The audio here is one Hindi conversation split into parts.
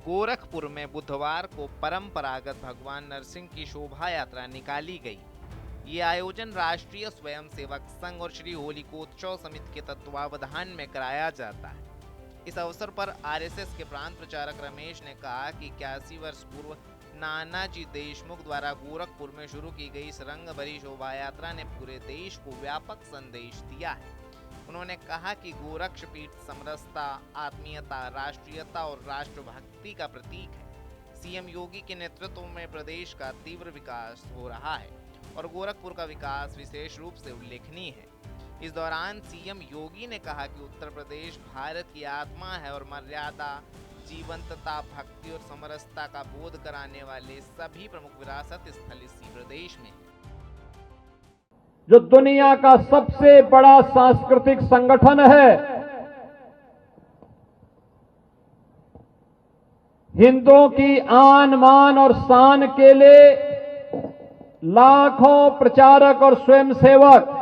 गोरखपुर में बुधवार को परंपरागत भगवान नरसिंह की शोभा यात्रा निकाली गई। ये आयोजन राष्ट्रीय स्वयंसेवक संघ और श्री होलिकोत्सव समिति के तत्वावधान में कराया जाता है। इस अवसर पर आरएसएस के प्रांत प्रचारक रमेश ने कहा कि 81 वर्ष पूर्व नानाजी देशमुख द्वारा गोरखपुर में शुरू की गई इस रंग भरी शोभा यात्रा ने पूरे देश को व्यापक संदेश दिया है। उन्होंने कहा कि गोरक्षपीठ समरसता, आत्मीयता, राष्ट्रीयता और राष्ट्रभक्ति का प्रतीक है। सीएम योगी के नेतृत्व में प्रदेश का तीव्र विकास हो रहा है और गोरखपुर का विकास विशेष रूप से उल्लेखनीय है। इस दौरान सीएम योगी ने कहा कि उत्तर प्रदेश भारत की आत्मा है और मर्यादा, जीवंतता, भक्ति और समरसता का बोध कराने वाले सभी प्रमुख विरासत स्थल इसी प्रदेश में है। जो दुनिया का सबसे बड़ा सांस्कृतिक संगठन है, हिंदुओं की आन मान और शान के लिए लाखों प्रचारक और स्वयंसेवक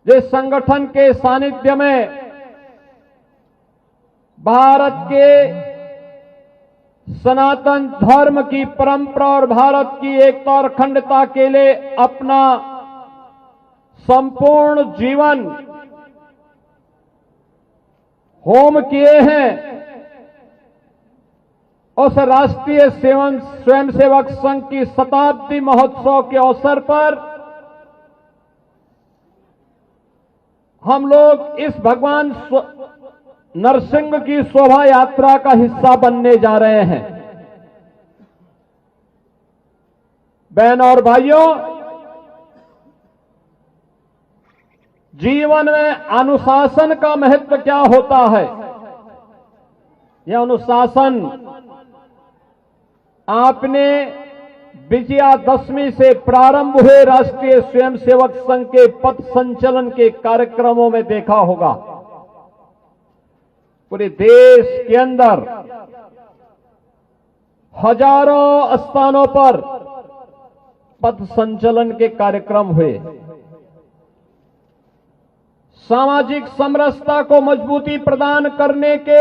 जिस संगठन के सानिध्य में भारत के सनातन धर्म की परंपरा और भारत की एकता और अखंडता के लिए अपना संपूर्ण जीवन होम किए हैं, उस राष्ट्रीय स्वयंसेवक संघ की शताब्दी महोत्सव के अवसर पर हम लोग इस भगवान नरसिंह की शोभा यात्रा का हिस्सा बनने जा रहे हैं। बहनों और भाइयों, जीवन में अनुशासन का महत्व क्या होता है? यह अनुशासन आपने विजयादशमी से प्रारंभ हुए राष्ट्रीय स्वयंसेवक संघ के पथ संचलन के कार्यक्रमों में देखा होगा। पूरे देश के अंदर हजारों स्थानों पर पथ संचलन के कार्यक्रम हुए। सामाजिक समरसता को मजबूती प्रदान करने के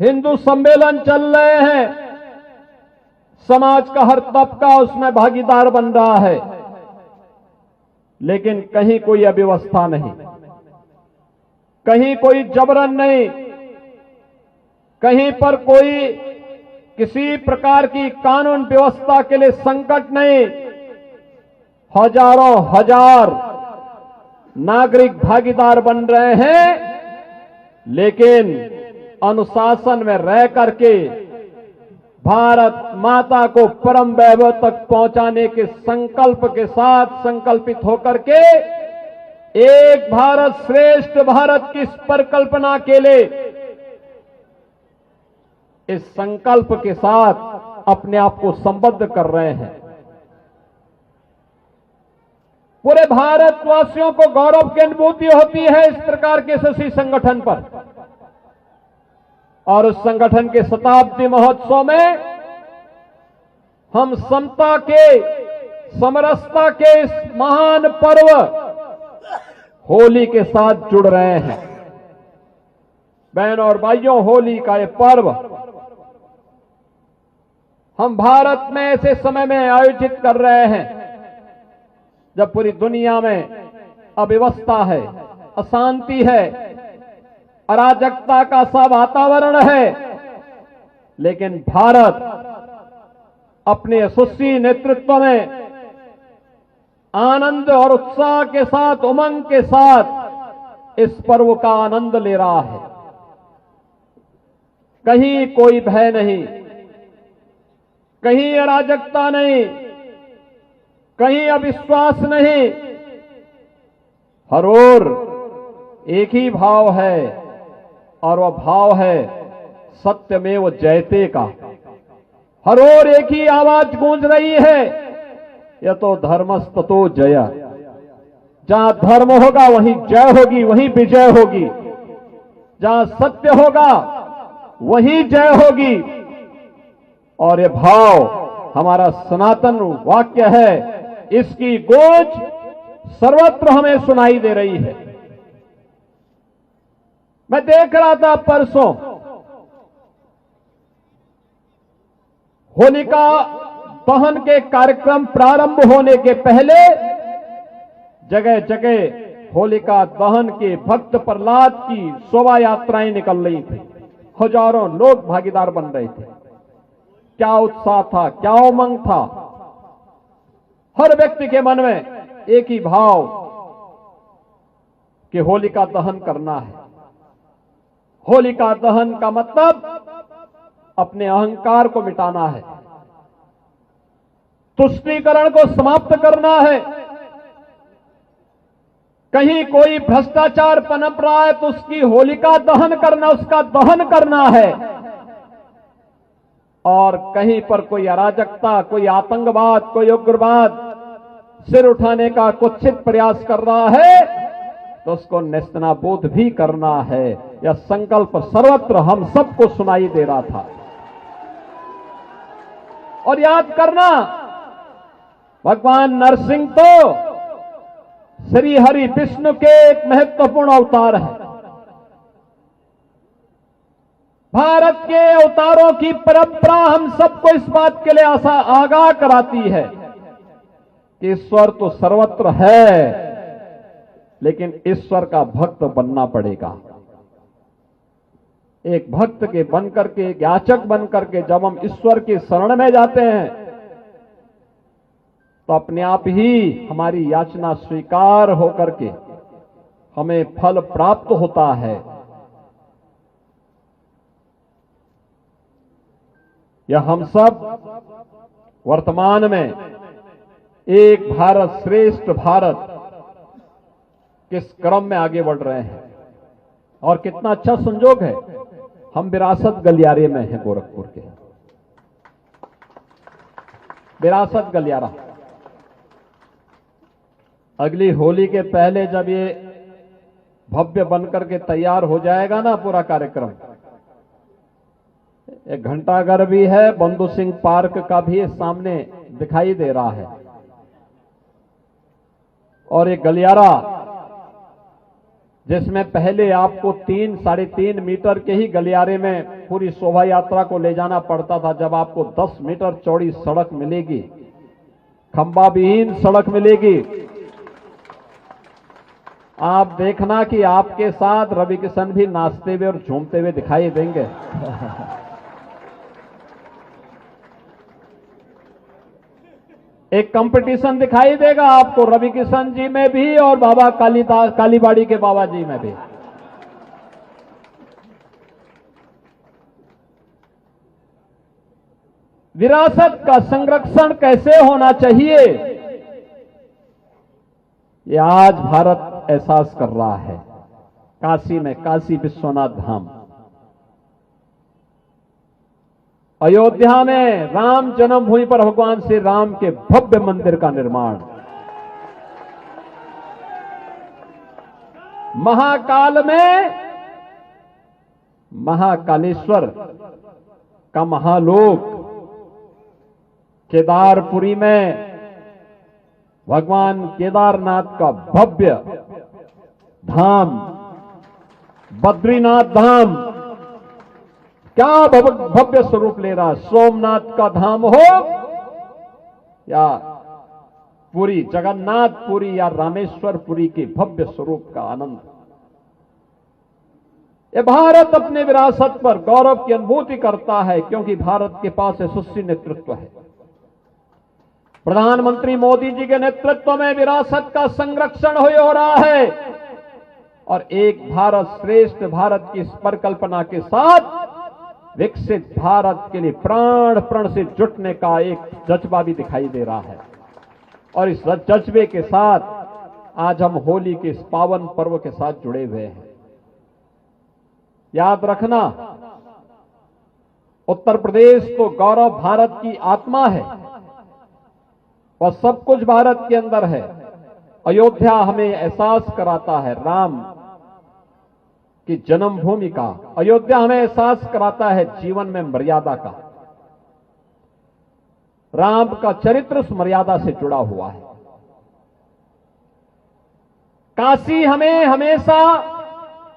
हिंदू सम्मेलन चल रहे हैं। समाज का हर तबका उसमें भागीदार बन रहा है, लेकिन कहीं कोई अव्यवस्था नहीं, कहीं कोई जबरन नहीं, कहीं पर कोई किसी प्रकार की कानून व्यवस्था के लिए संकट नहीं। हजारों हजार नागरिक भागीदार बन रहे हैं, लेकिन अनुशासन में रह करके भारत माता को परम वैभव तक पहुंचाने के संकल्प के साथ संकल्पित होकर के एक भारत श्रेष्ठ भारत की परिकल्पना के लिए इस संकल्प के साथ अपने आप को संबद्ध कर रहे हैं। पूरे भारतवासियों को गौरव की अनुभूति होती है इस प्रकार के यशस्वी संगठन पर, और उस संगठन के शताब्दी महोत्सव में हम समता के, समरसता के इस महान पर्व होली के साथ जुड़ रहे हैं। बहनों और भाइयों, होली का ये पर्व हम भारत में ऐसे समय में आयोजित कर रहे हैं जब पूरी दुनिया में अव्यवस्था है, अशांति है, अराजकता का सा वातावरण है, लेकिन भारत अपने यशस्वी नेतृत्व में आनंद और उत्साह के साथ, उमंग के साथ इस पर्व का आनंद ले रहा है। कहीं कोई भय नहीं, कहीं अराजकता नहीं, कहीं अविश्वास नहीं, हर ओर एक ही भाव है, और वह भाव है सत्यमेव जयते का। हर ओर एक ही आवाज गूंज रही है, यह तो धर्मस्ततो जय। जहां धर्म होगा वहीं जय होगी, वहीं विजय होगी। जहां सत्य होगा वहीं जय होगी। और यह भाव हमारा सनातन वाक्य है, इसकी गूंज सर्वत्र हमें सुनाई दे रही है। मैं देख रहा था परसों होलिका दहन के कार्यक्रम प्रारंभ होने के पहले जगह जगह होलिका दहन के भक्त प्रहलाद की शोभा यात्राएं निकल रही थी। हजारों लोग भागीदार बन रहे थे। क्या उत्साह था, क्या उमंग था। हर व्यक्ति के मन में एक ही भाव कि होलिका दहन करना है। होलिका दहन का मतलब अपने अहंकार को मिटाना है, तुष्टीकरण को समाप्त करना है। कहीं कोई भ्रष्टाचार पनप रहा है तो उसकी होलिका दहन करना, उसका दहन करना है। और कहीं पर कोई अराजकता, कोई आतंकवाद, कोई उग्रवाद सिर उठाने का कुत्सित प्रयास कर रहा है तो उसको नेस्तनाबूद भी करना है। यह संकल्प सर्वत्र हम सबको सुनाई दे रहा था। और याद करना, भगवान नरसिंह तो श्री हरि विष्णु के एक महत्वपूर्ण अवतार है। भारत के अवतारों की परंपरा हम सबको इस बात के लिए आगाह कराती है कि ईश्वर तो सर्वत्र है, लेकिन ईश्वर का भक्त बनना पड़ेगा। एक भक्त के बनकर के, एक याचक बनकर के जब हम ईश्वर की शरण में जाते हैं तो अपने आप ही हमारी याचना स्वीकार होकर के हमें फल प्राप्त होता है। यह हम सब वर्तमान में एक भारत श्रेष्ठ भारत किस क्रम में आगे बढ़ रहे हैं। और कितना अच्छा संजोग है, हम विरासत गलियारे में हैं, गोरखपुर के विरासत गलियारा। अगली होली के पहले जब ये भव्य बनकर के तैयार हो जाएगा ना पूरा कार्यक्रम, एक घंटाघर भी है, बंधु सिंह पार्क का भी सामने दिखाई दे रहा है। और एक गलियारा जिसमें पहले आपको 3-3.5 मीटर के ही गलियारे में पूरी शोभा यात्रा को ले जाना पड़ता था, जब आपको 10 मीटर चौड़ी सड़क मिलेगी, खंबा विहीन सड़क मिलेगी। आप देखना कि आपके साथ रवि किशन भी नाचते हुए और झूमते हुए दिखाई देंगे। एक कंपटीशन दिखाई देगा आपको रवि किशन जी में भी और बाबा कालीबाड़ी के बाबा जी में भी। विरासत का संरक्षण कैसे होना चाहिए, ये आज भारत एहसास कर रहा है। काशी में काशी विश्वनाथ धाम, अयोध्या में राम जन्मभूमि पर भगवान श्री राम के भव्य मंदिर का निर्माण, महाकाल में महाकालेश्वर का महालोक, केदारपुरी में भगवान केदारनाथ का भव्य धाम, बद्रीनाथ धाम क्या भव्य स्वरूप ले रहा। सोमनाथ का धाम हो या पुरी, जगन्नाथपुरी या रामेश्वरपुरी के भव्य स्वरूप का आनंद। ये भारत अपने विरासत पर गौरव की अनुभूति करता है, क्योंकि भारत के पास यशस्वी नेतृत्व है। प्रधानमंत्री मोदी जी के नेतृत्व में विरासत का संरक्षण हो रहा है और एक भारत श्रेष्ठ भारत की इस परिकल्पना के साथ विकसित भारत के लिए प्राण प्रण से जुटने का एक जज्बा भी दिखाई दे रहा है। और इस जज्बे के साथ आज हम होली के इस पावन पर्व के साथ जुड़े हुए हैं। याद रखना, उत्तर प्रदेश तो गौरव भारत की आत्मा है और सब कुछ भारत के अंदर है। अयोध्या हमें एहसास कराता है राम की जन्मभूमि का। अयोध्या हमें एहसास कराता है जीवन में मर्यादा का। राम का चरित्र उस मर्यादा से जुड़ा हुआ है। काशी हमें हमेशा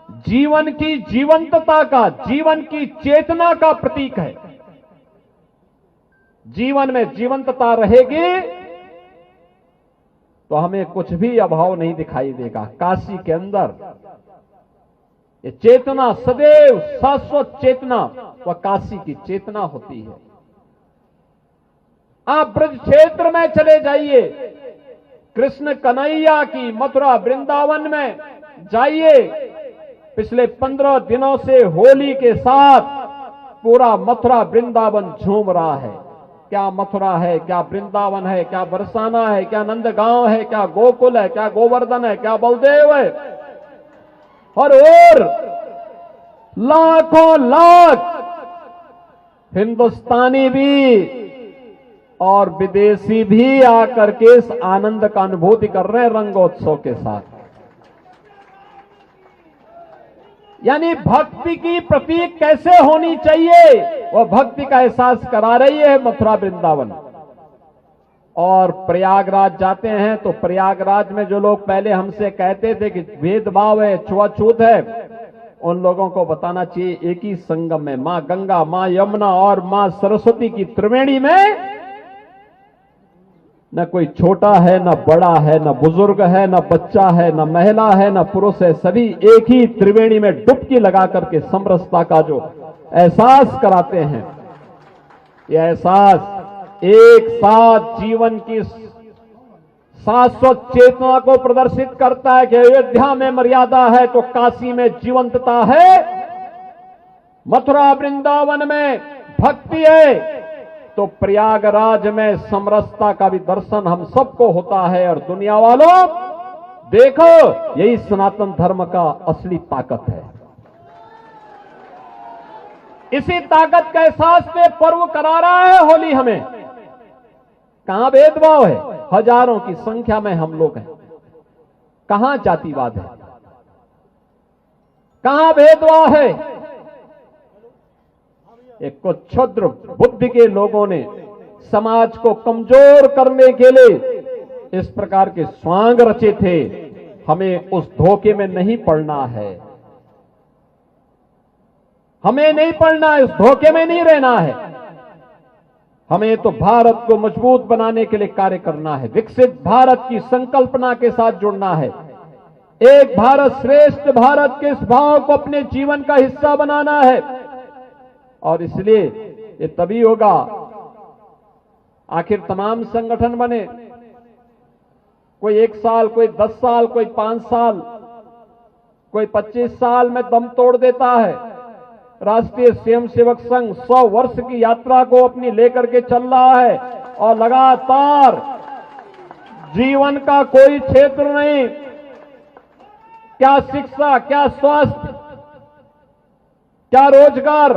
जीवन की जीवंतता का, जीवन की चेतना का प्रतीक है। जीवन में जीवंतता रहेगी तो हमें कुछ भी अभाव नहीं दिखाई देगा। काशी के अंदर ये चेतना सदैव शाश्वत चेतना वह काशी की चेतना होती है। आप ब्रज क्षेत्र में चले जाइए, कृष्ण कन्हैया की मथुरा वृंदावन में जाइए। पिछले 15 दिनों से होली के साथ पूरा मथुरा वृंदावन झूम रहा है। क्या मथुरा है, क्या वृंदावन है, क्या बरसाना है, क्या नंदगांव है, क्या गोकुल है, क्या गोवर्धन है, क्या बलदेव है। और लाखों लाख हिंदुस्तानी भी और विदेशी भी आकर के इस आनंद का अनुभूति कर रहे हैं रंगोत्सव के साथ। यानी भक्ति की प्रतीक कैसे होनी चाहिए, वह भक्ति का एहसास करा रही है मथुरा वृंदावन। और प्रयागराज जाते हैं तो प्रयागराज में जो लोग पहले हमसे कहते थे कि भेदभाव है, छुआछूत है, उन लोगों को बताना चाहिए एक ही संगम में मां गंगा, मां यमुना और मां सरस्वती की त्रिवेणी में न कोई छोटा है, न बड़ा है, न बुजुर्ग है, न बच्चा है, न महिला है, न पुरुष है। सभी एक ही त्रिवेणी में डुबकी लगा करके समरसता का जो एहसास कराते हैं, यह एहसास एक साथ जीवन की शाश्वत चेतना को प्रदर्शित करता है कि अयोध्या में मर्यादा है तो काशी में जीवंतता है, मथुरा वृंदावन में भक्ति है तो प्रयागराज में समरसता का भी दर्शन हम सबको होता है। और दुनिया वालों देखो, यही सनातन धर्म का असली ताकत है। इसी ताकत का एहसास में पर्व करा रहा है होली हमें। कहां भेदभाव है, हजारों की संख्या में हम लोग हैं। कहां जातिवाद है, कहां भेदभाव है। एक कुछ क्षुद्र बुद्धि के लोगों ने समाज को कमजोर करने के लिए इस प्रकार के स्वांग रचे थे। हमें उस धोखे में नहीं पड़ना है, हमें नहीं पड़ना है, उस धोखे में नहीं रहना है। हमें तो भारत को मजबूत बनाने के लिए कार्य करना है, विकसित भारत की संकल्पना के साथ जुड़ना है, एक भारत श्रेष्ठ भारत के इस भाव को अपने जीवन का हिस्सा बनाना है। और इसलिए ये तभी होगा, आखिर तमाम संगठन बने, कोई 1 साल, कोई 10 साल, कोई 5 साल, कोई 25 साल में दम तोड़ देता है। राष्ट्रीय स्वयंसेवक संघ 100 वर्ष की यात्रा को अपनी लेकर के चल रहा है और लगातार जीवन का कोई क्षेत्र नहीं, क्या शिक्षा, क्या स्वास्थ्य, क्या रोजगार,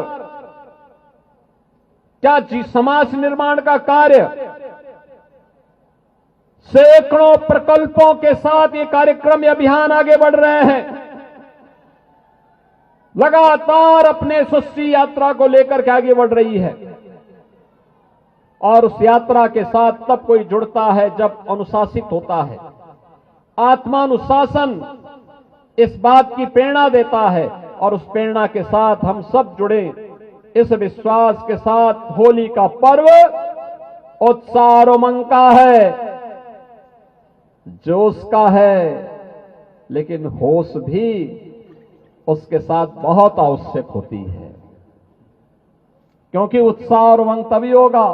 क्या समाज निर्माण का कार्य, सैकड़ों प्रकल्पों के साथ ये कार्यक्रम, ये अभियान आगे बढ़ रहे हैं। लगातार अपने सुस्ती यात्रा को लेकर के आगे बढ़ रही है। और उस यात्रा के साथ तब कोई जुड़ता है जब अनुशासित होता है। आत्मानुशासन इस बात की प्रेरणा देता है और उस प्रेरणा के साथ हम सब जुड़े, इस विश्वास के साथ होली का पर्व उत्साह और उमंग का है, जोश का है, लेकिन होश भी उसके साथ बहुत आवश्यक होती है। क्योंकि उत्साह और उमंग तभी होगा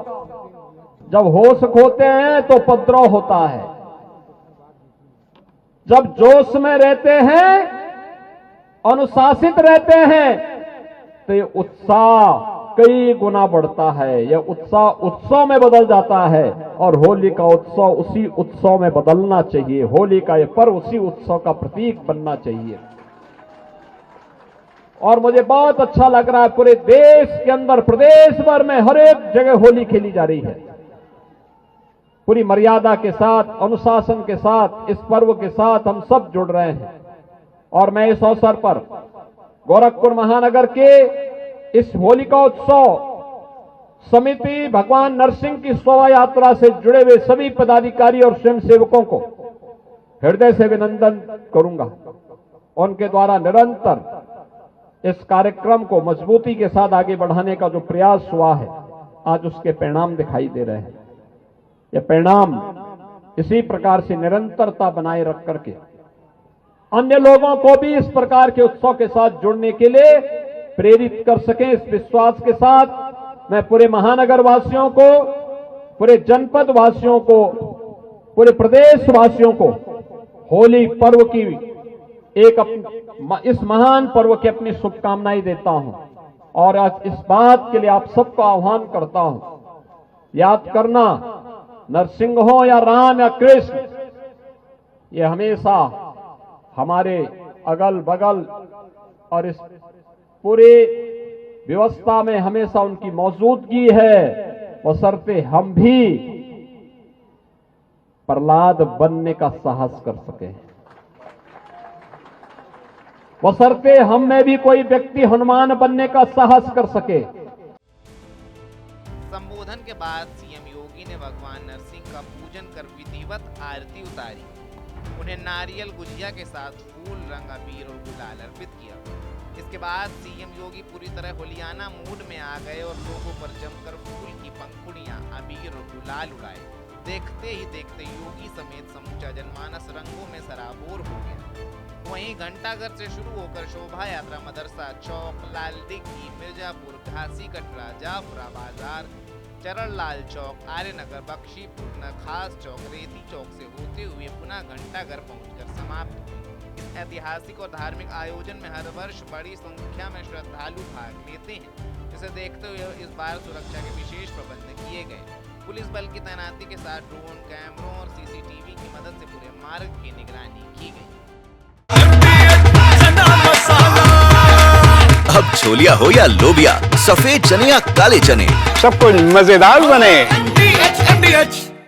जब होश खोते हैं तो उपद्रव होता है। जब जोश में रहते हैं, अनुशासित रहते हैं, तो ये उत्साह कई गुना बढ़ता है। यह उत्साह उत्सव में बदल जाता है और होली का उत्सव उसी उत्सव में बदलना चाहिए। होली का यह पर्व उसी उत्सव का प्रतीक बनना चाहिए। और मुझे बहुत अच्छा लग रहा है, पूरे देश के अंदर, प्रदेश भर में हर एक जगह होली खेली जा रही है। पूरी मर्यादा के साथ, अनुशासन के साथ, इस पर्व के साथ हम सब जुड़ रहे हैं। और मैं इस अवसर पर गोरखपुर महानगर के इस होलिका उत्सव समिति भगवान नरसिंह की शोभा यात्रा से जुड़े हुए सभी पदाधिकारी और स्वयंसेवकों को हृदय से अभिनंदन करूंगा। उनके द्वारा निरंतर इस कार्यक्रम को मजबूती के साथ आगे बढ़ाने का जो प्रयास हुआ है, आज उसके परिणाम दिखाई दे रहे हैं। ये परिणाम इसी प्रकार से निरंतरता बनाए रख करके अन्य लोगों को भी इस प्रकार के उत्सव के साथ जुड़ने के लिए प्रेरित कर सकें। इस विश्वास के साथ मैं पूरे महानगर वासियों को, पूरे जनपद वासियों को, पूरे प्रदेश वासियों को होली पर्व की इस महान पर्व की अपनी शुभकामनाएं देता हूं और आज इस बात के लिए आप सबको आह्वान करता हूं, याद करना, नरसिंह हो या राम या कृष्ण, ये हमेशा हमारे अगल बगल और इस पूरे व्यवस्था में हमेशा उनकी मौजूदगी है, बशर्ते हम भी प्रहलाद बनने का साहस कर सके, बशर्ते हम में भी कोई व्यक्ति हनुमान बनने का साहस कर सके। संबोधन के बाद सीएम योगी ने भगवान नरसिंह का पूजन कर विधिवत आरती उतारी। उन्हें नारियल गुजिया के साथ फूल, रंग, अबीर और गुलाल अर्पित किया। इसके बाद सीएम योगी पूरी तरह होलियाना मूड में आ गए और लोगों पर जमकर फूल की पंखुड़ियां, अबीर और गुलाल उड़ाए। देखते ही देखते योगी समेत समूचा जनमानस रंगों में सराबोर हो गया। वहीं घंटाघर से शुरू होकर शोभा यात्रा मदरसा चौक, लाल दिघी, मिर्जापुर, घासी कटरा, जाफरा बाजार, चरणलाल चौक, आर्यनगर, बख्शीपुर, नखास चौक, रेती चौक से होते हुए पुनः घंटाघर पहुंचकर समाप्त हुई। इस ऐतिहासिक और धार्मिक आयोजन में हर वर्ष बड़ी संख्या में श्रद्धालु भाग लेते हैं, जिसे देखते हुए इस बार सुरक्षा के विशेष प्रबंध किए गए। पुलिस बल की तैनाती के साथ ड्रोन, कैमरों और सीसीटीवी की मदद से पूरे मार्ग की निगरानी की गई। अब छोलिया हो या लोबिया, सफेद चने या काले चने, सब कुछ मजेदार बने।